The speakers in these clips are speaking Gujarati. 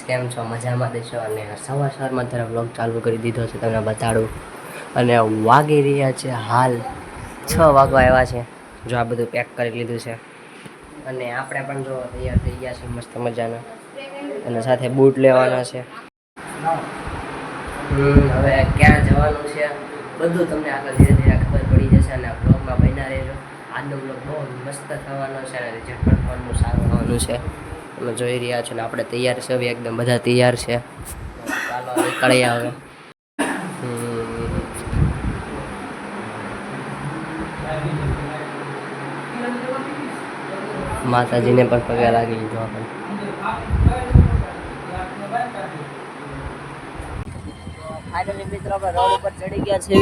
કેમ છો? મજામાં દેશો. અને સવારમાં ત્યારે વ્લોગ ચાલુ કરી દીધો છે, તમને બતાડું. અને વાગી રહ્યા છે હાલ 6 વાગવા આવ્યા છે. જો આ બધું પેક કરી લીધું છે અને આપણે પણ જો તૈયાર થઈ ગયા છે મસ્ત મજાના. અને સાથે બૂટ લેવાના છે. હવે ક્યાં જવાનું છે બધું તમને આગળ ધીરે ધીરે ખબર પડી જશે અને બ્લોગમાં બન્યા રહેજો. આજનો બ્લોગ બહુ મસ્ત થવાનો છે અને રિઝલ્ટ પણ થવાનું સારું આવવાનું છે. તમે જોઈ રહ્યા છો ને આપણે તૈયાર છે, હવે એકદમ બધા તૈયાર છે. ચાલો નીકળી આવે. માતાજીને પણ પગે લાગી લીધો આપણે. ફાઇનલી મિત્રો આપણે રોડ ઉપર ચડી ગયા છે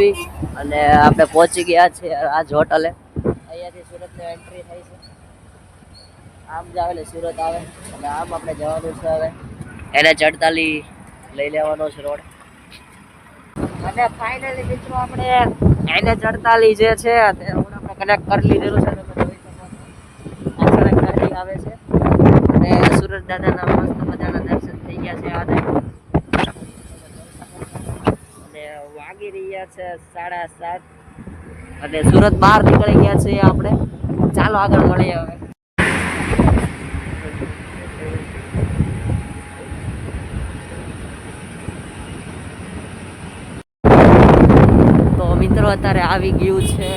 અને આપણે પહોંચી ગયા છે આજ હોટલે. અહીંયાથી સુરતની એન્ટ્રી થઈ છે. આમ જ આવે ને સુરત આવે અને આમ આપણે જવાનું છે. હવે એને 48 લઈ લેવાનો છે રોડ. અને ફાઇનલી મિત્રો આપણે એને 48 જે છે તે રોડ આપણે કનેક્ટ કરી લીધેલું છે. તમે જોઈ શકો છો પાછળ ગાડી આવે છે અને સુરત દાદાના મસ્ત મજાના દર્શન થઈ ગયા છે આજે. અને વાગી રહ્યા છે 7:30 અને સુરત બહાર નીકળી ગયા છે આપણે. ચાલો આગળ મળીએ હવે. તો મિત્રો અત્યારે આવી ગયું છે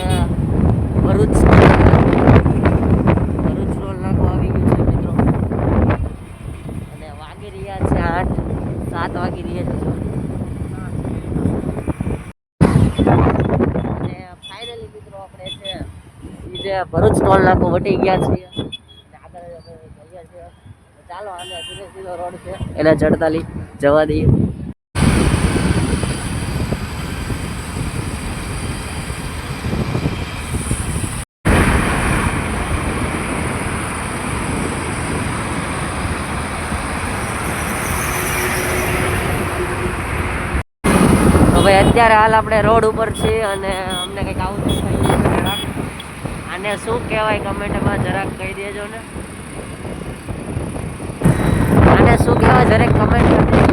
ભરૂચ રોડ નાકો આવી ગયું છે મિત્રો. અને વાગી રહ્યા છે 7 વાગી રહ્યા છે. અને ફાઇનલી મિત્રો આપણે છે જે ભરૂચ ટોલ નાકો વટી ગયા છીએ. આગળ જઈએ છીએ. ચાલો આને સીધો રોડ છે એને 48 જવા દઈએ. હવે અત્યારે હાલ આપણે રોડ ઉપર છીએ અને અમને કંઈક આવું દેખાય. આને શું કહેવાય કમેન્ટમાં જરાક કહી દેજો ને. આને શું કહેવાય જરાક કમેન્ટ કરી દેજો.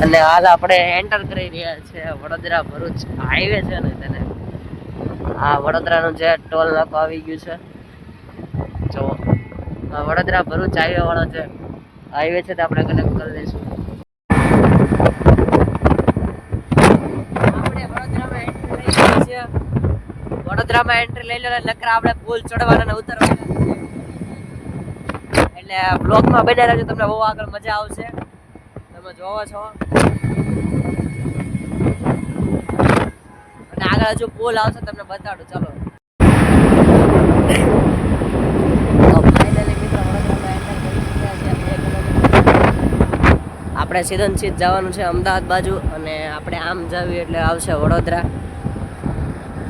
અને હાલ આપણે એન્ટર કરી રહ્યા છે વડોદરા ભરૂચ હાઈવે છે ને તેને. આ વડોદરાનું જે ટોલ નાકો આવી ગયું છે. જો વડોદરા ભરૂચ હાઈવે વાળો છે હાઈવે છે તે આપણે કનેક્ટ કરી દઈશું. આપણે વડોદરામાં એન્ટ્રી લઈ લે નકરા આપણે પુલ ચડવાના અને ઉતરવાના એટલે બ્લોગમાં બન્યા રહેજો. તમને બહુ આગળ મજા આવશે. તમે જોવો છો અને આગળ હજુ પુલ આવશે તમને બતાડું. ચાલો આપણે સીધન સીધ જવાનું છે અમદાવાદ બાજુ અને આપણે આમ જઈએ એટલે આવશે વડોદરા.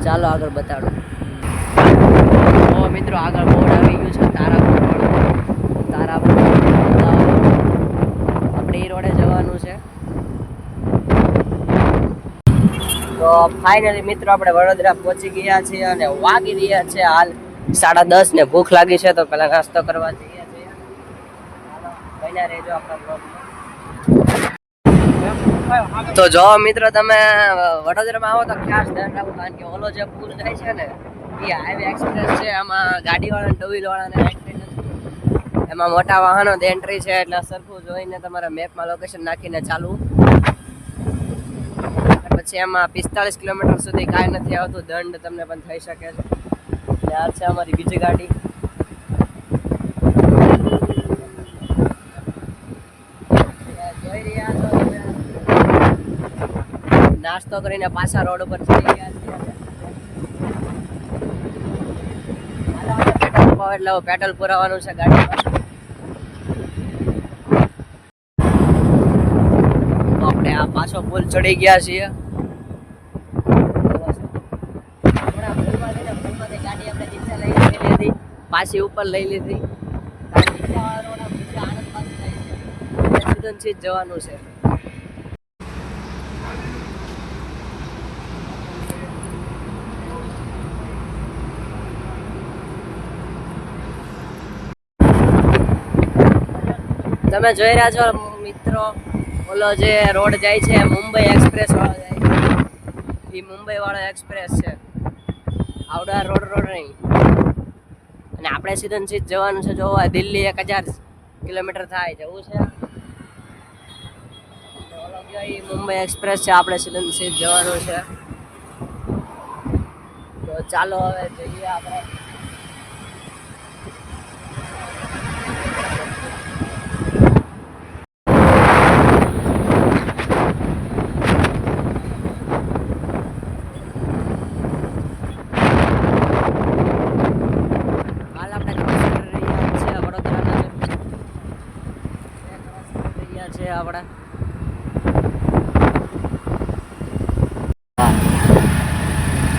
ચાલો આગળ બતાડું. મિત્રો આગળ બોર્ડ આવી ગયું છે તારાપુર આપણે એ રોડે જવાનું છે. તો ફાઇનલી મિત્રો આપણે વડોદરા પહોંચી ગયા છીએ અને વાગી રહ્યા છે હાલ 10:30 ને ભૂખ લાગી છે તો પેલા નાસ્તો કરવા જઈએ છીએ. ચાલો બન્યા રહેજો આપણા બ્લોગમાં. તો જો મિત્રો તમે વડોદરામાં આવો તો ખાસ ધ્યાન રાખો કારણ કે ઓલો જે પુલ જાય છે ને એ હાઈવે એક્સપ્રેસ છે. એમાં ગાડીવાળા ટુ વ્હીલ વાળાને એન્ટ્રી નથી. એમાં મોટા વાહનો જ એન્ટ્રી છે એટલે સરખું જોઈને તમારા મેપમાં લોકેશન નાખીને ચાલવું. પછી એમાં 45 કિલોમીટર સુધી કાંઈ નથી આવતું. દંડ તમને પણ થઈ શકે છે. આ છે અમારી બીજી ગાડી. જોઈ રહ્યા છો નાસ્તો કરીને પાછા રોડ ઉપર ચડી ગયા છીએ. એટલે પેટ્રોલ પુરાવાનું છે ગાડીમાં. તો આપણે આ પાછો પુલ ચડી ગયા છીએ. ગાડી આપણે નીચે લઈ લીધી પાછી ઉપર લઈ લીધી. સીધો સિદ્ધનસિદ્ધ જવાનું છે. તમે જોઈ રહ્યા છો મિત્રો, ઓલો જે રોડ જાય છે મુંબઈ એક્સપ્રેસ વાળો જાય છે, એ મુંબઈ વાળો એક્સપ્રેસ છે, આવડા રોડ નહીં. અને આપણે સિદ્ધનસિદ્ધ જવાનું છે જોવા. દિલ્હી 1000 કિલોમીટર થાય, જવું છે. ઓલો ગયો મુંબઈ એક્સપ્રેસ છે, આપણે સિદ્ધનસિદ્ધ જવાનું છે. તો ચાલો હવે જઈએ આપણે.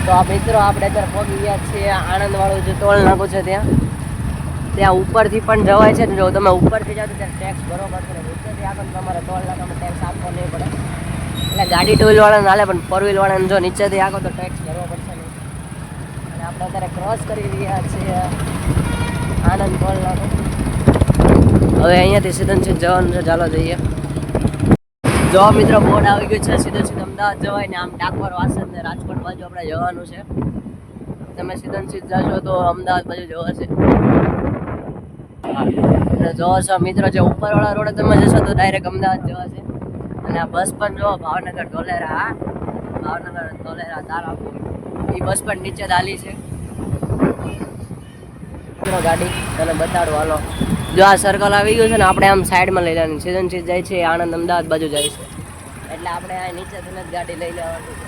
તો મિત્રો આપણે અત્યારે પહોંચી ગયા છીએ આણંદ વાળું જે ટોલ નાકું છે ત્યાં ઉપરથી પણ જવાય છે ને. જો તમે ઉપરથી જાઓ તો ત્યાં ટેક્સ બરોબર છે, નીચેથી આગળ તમારે ટોલ નાકામાં ટેક્સ આપવો નહીં પડે. એટલે ગાડી ટુ વ્હીલ વાળાને હાલે, પણ ફોર વ્હીલ વાળાને જો નીચેથી આગળ તો ટેક્સ ભરવો પડશે નહીં. અને આપણે અત્યારે ક્રોસ કરી રહ્યા છીએ આણંદ ટોલ નાકું. હવે અહીંયાથી સિદ્ધનસિદ્ધ જવાનું છે, ચાલો જઈએ. જો મિત્રો બોર્ડ આવી ગયું છે સિદ્ધનસિદ્ધ અમદાવાદ જવાય ને, આમ ડાકોર, વાસદ ને રાજકોટ બાજુ આપણે જવાનું છે. તમે સિદ્ધનસિદ્ધ જાશો તો અમદાવાદ બાજુ જવાશે. અને જો છો મિત્રો, જે ઉપરવાળા રોડે તમે જશો તો ડાયરેક્ટ અમદાવાદ જવાશે. અને આ બસ પણ જો ભાવનગર ધોલેરા તારાપુર, એ બસ પણ નીચે દાલી છે. ગાડી તને બતાડું, હાલો. જો આ સર્કલ આવી ગયું છે ને, આપણે આમ સાઈડમાં લઈ લેવાની. સિદ્ધનસિદ્ધ જાય છે, આણંદ અમદાવાદ બાજુ જાય છે, એટલે આપણે આ નીચેથી જ ગાડી લઈ લેવાની છે.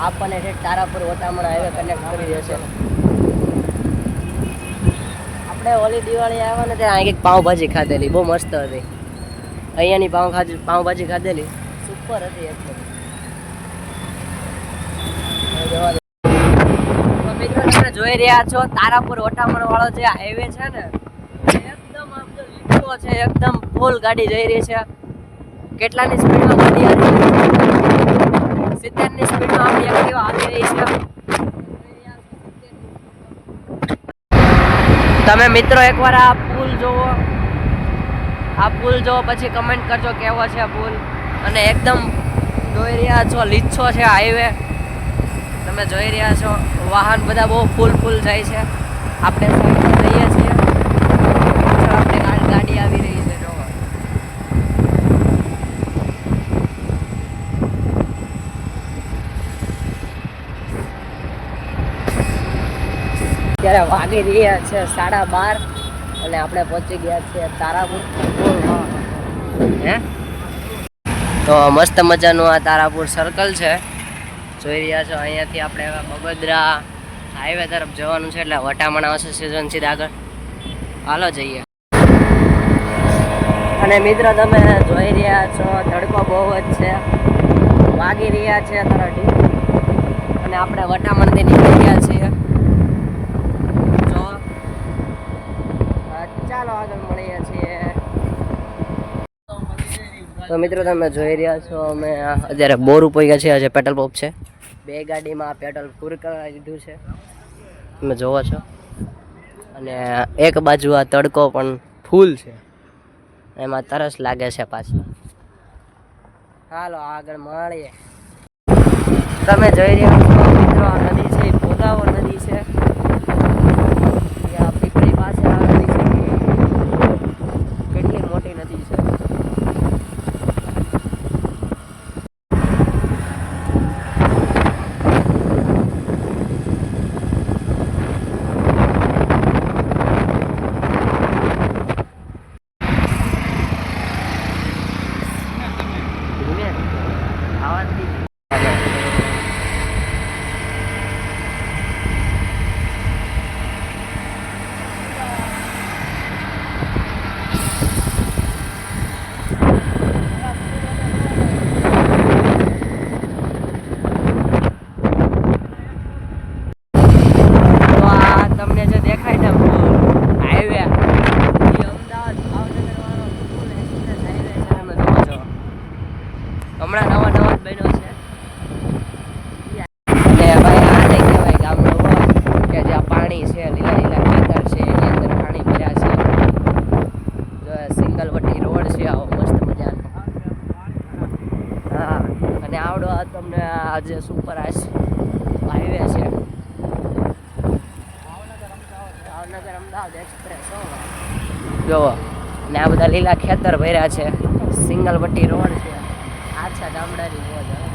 આપણને ઠેઠ તારાપુર વટામણ હાઈવે કનેક્ટ કરી દેશે. આપણે ઓલી દિવાળી આવ્યા ને ત્યાં કંઈક પાઉંભાજી ખાધેલી, બહુ મસ્ત હતી. અહીંયાની પાઉંભાજી ખાધેલી સુપર હતી એકદમ. મિત્રો તમે જોઈ રહ્યા છો તારાપુર વટામણ વાળો જે હાઈવે છે ને, એકદમ લીકો છે, એકદમ ફૂલ ગાડી જઈ રહી છે. કેટલાની સ્પીડમાં ગાડી આવી રહી છે? 70ની સ્પીડમાં આપણી એક્ટિવા આવી રહી છે. તમે મિત્રો એકવાર આ પુલ જોવો, પછી કમેન્ટ કરજો કેવો છે પુલ. અને એકદમ જોઈ રહ્યા છો લીચ્છો છે હાઈવે, તમે જોઈ રહ્યા છો. વાહન બધા બહુ ફૂલ જાય છે. આપણે સાઈડમાં જઈએ છીએ, આપણે ગાડી આવી રહી છે જોવો. અત્યારે વાગી રહ્યા છે 12:30 અને આપણે પહોંચી ગયા છીએ તારાપુર. તો મસ્ત મજાનું આ તારાપુર સર્કલ છે, જોઈ રહ્યા છો. અહીંયાથી આપણે બગોદરા હાઈવે તરફ જવાનું છે, એટલે વટામણ આવશે સિદ્ધનસિદ્ધ આગળ. હાલો જઈએ. અને મિત્રો તમે જોઈ રહ્યા છો તડકો બહુ જ છે, વાગી રહ્યા છે અત્યારે, અને આપણે વટામણથી નીકળી ગયા છીએ. જો ચાલો આગળ મળીએ છીએ. તો મિત્રો તમે જોઈ રહ્યા છો અમે અત્યારે બોર ઉપર ગયા છીએ. આજે પેટ્રોલ પંપ છે, 2 ગાડીમાં પેટ્રોલ પૂરું કરવા દીધું છે, તમે જોવો છો. અને એક બાજુ આ તડકો પણ ફૂલ છે, એમાં તરસ લાગે છે પાછી. હાલો આગળ મળીએ. તમે જોઈ રહ્યા છો મિત્રો આ નદી છે, ભોગાવો નદી છે. પીપળી પાસે આ નદી છે, કેટલી મોટી નદી છે. અને આજે સુપર હાઈવે છે ભાવનગર અમદાવાદ એક્સપ્રેસ. જોવો ને આ બધા લીલા ખેતર ભર્યા છે, સિંગલ પટ્ટી રોડ છે, આછા ગામડાની મોજ.